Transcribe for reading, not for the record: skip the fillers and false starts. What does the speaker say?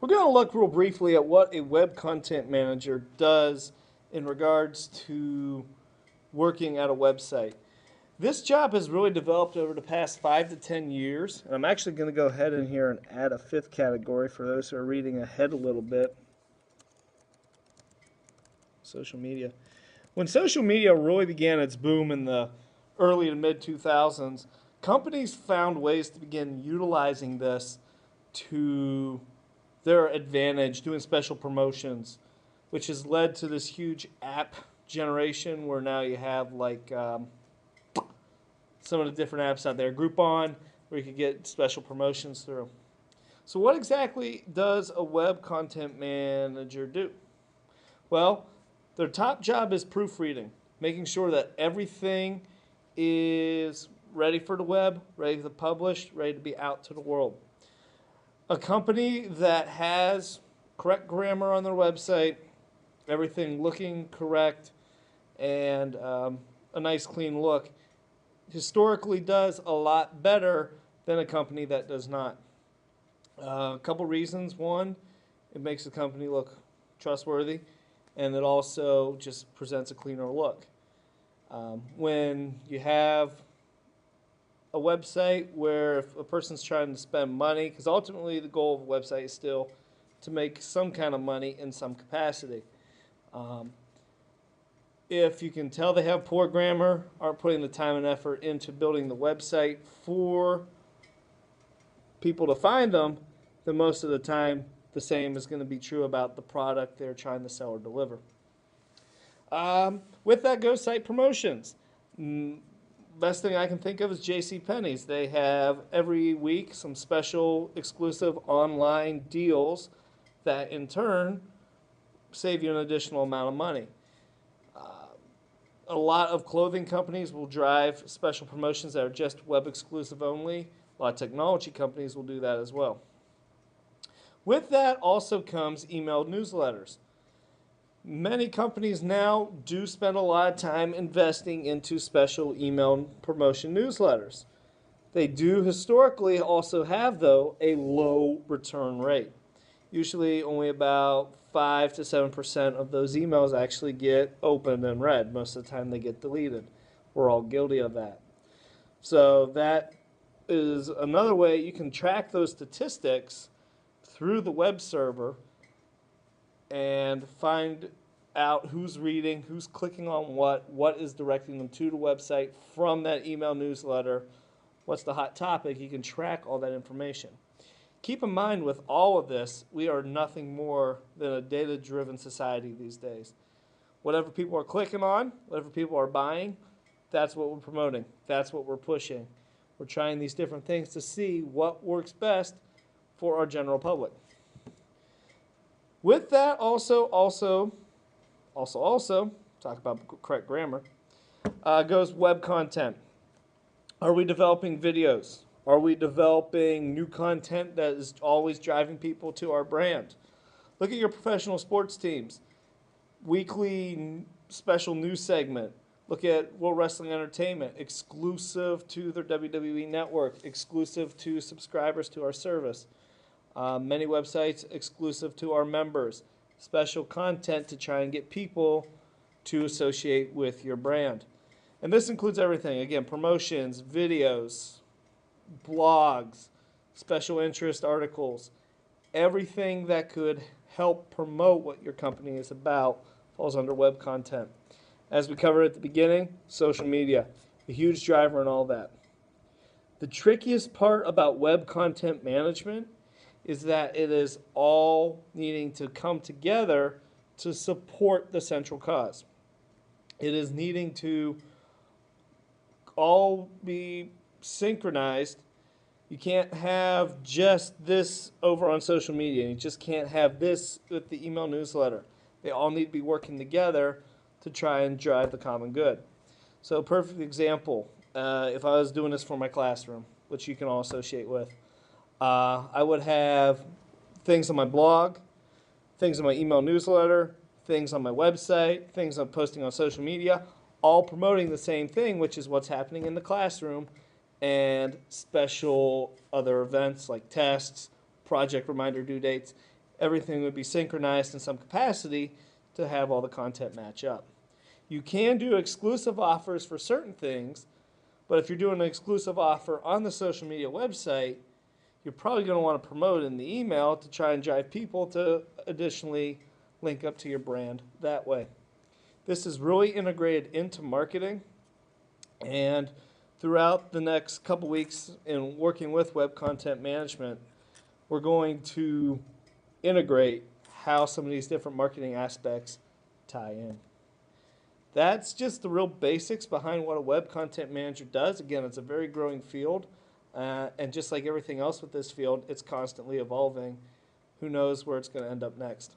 We're going to look real briefly at what a web content manager does in regards to working at a website. This job has really developed over the past 5 to 10 years, and I'm actually going to go ahead in here and add a fifth category for those who are reading ahead a little bit. Social media. When social media really began its boom in the early to mid 2000s, companies found ways to begin utilizing this to their advantage, doing special promotions, which has led to this huge app generation where now you have like some of the different apps out there. Groupon, where you can get special promotions through. So what exactly does a web content manager do? Well, their top job is proofreading, making sure that everything is ready for the web, ready to publish, ready to be out to the world. A company that has correct grammar on their website, everything looking correct, and a nice clean look, historically does a lot better than a company that does not. A couple reasons. One, it makes the company look trustworthy, and it also just presents a cleaner look. When you have a website where if a person's trying to spend money, because ultimately the goal of a website is still to make some kind of money in some capacity. If you can tell they have poor grammar, aren't putting the time and effort into building the website for people to find them, then most of the time the same is going to be true about the product they're trying to sell or deliver. With that goes site promotions. Best thing I can think of is JCPenney's. They have every week some special exclusive online deals that in turn save you an additional amount of money. A lot of clothing companies will drive special promotions that are just web exclusive only. A lot of technology companies will do that as well. With that also comes emailed newsletters. Many companies now do spend a lot of time investing into special email promotion newsletters. They do historically also have, though, a low return rate. Usually only about 5 to 7% of those emails actually get opened and read. Most of the time they get deleted. We're all guilty of that. So that is another way you can track those statistics through the web server and find out who's reading, who's clicking on what is directing them to the website from that email newsletter, what's the hot topic. You can track all that information. Keep in mind with all of this, we are nothing more than a data-driven society these days. Whatever people are clicking on, whatever people are buying, that's what we're promoting. That's what we're pushing. We're trying these different things to see what works best for our general public. With that, also, talk about correct grammar, goes web content. Are we developing videos? Are we developing new content that is always driving people to our brand? Look at your professional sports teams. Weekly special news segment. Look at World Wrestling Entertainment, exclusive to their WWE network, exclusive to subscribers to our service. Many websites exclusive to our members. Special content to try and get people to associate with your brand. And this includes everything. Again, promotions, videos, blogs, special interest articles. Everything that could help promote what your company is about falls under web content. As we covered at the beginning, social media, a huge driver in all that. The trickiest part about web content management is that it is all needing to come together to support the central cause. It is needing to all be synchronized. You can't have just this over on social media. You just can't have this with the email newsletter. They all need to be working together to try and drive the common good. So a perfect example, if I was doing this for my classroom, which you can all associate with, I would have things on my blog, things on my email newsletter, things on my website, things I'm posting on social media, all promoting the same thing, which is what's happening in the classroom, and special other events like tests, project reminder due dates. everything would be synchronized in some capacity to have all the content match up. You can do exclusive offers for certain things, but if you're doing an exclusive offer on the social media website, you're probably going to want to promote in the email to try and drive people to additionally link up to your brand that way. This is really integrated into marketing, and throughout the next couple weeks in working with web content management, we're going to integrate how some of these different marketing aspects tie in. That's just the real basics behind what a web content manager does. Again, it's a very growing field, and just like everything else with this field, it's constantly evolving. Who knows where it's going to end up next?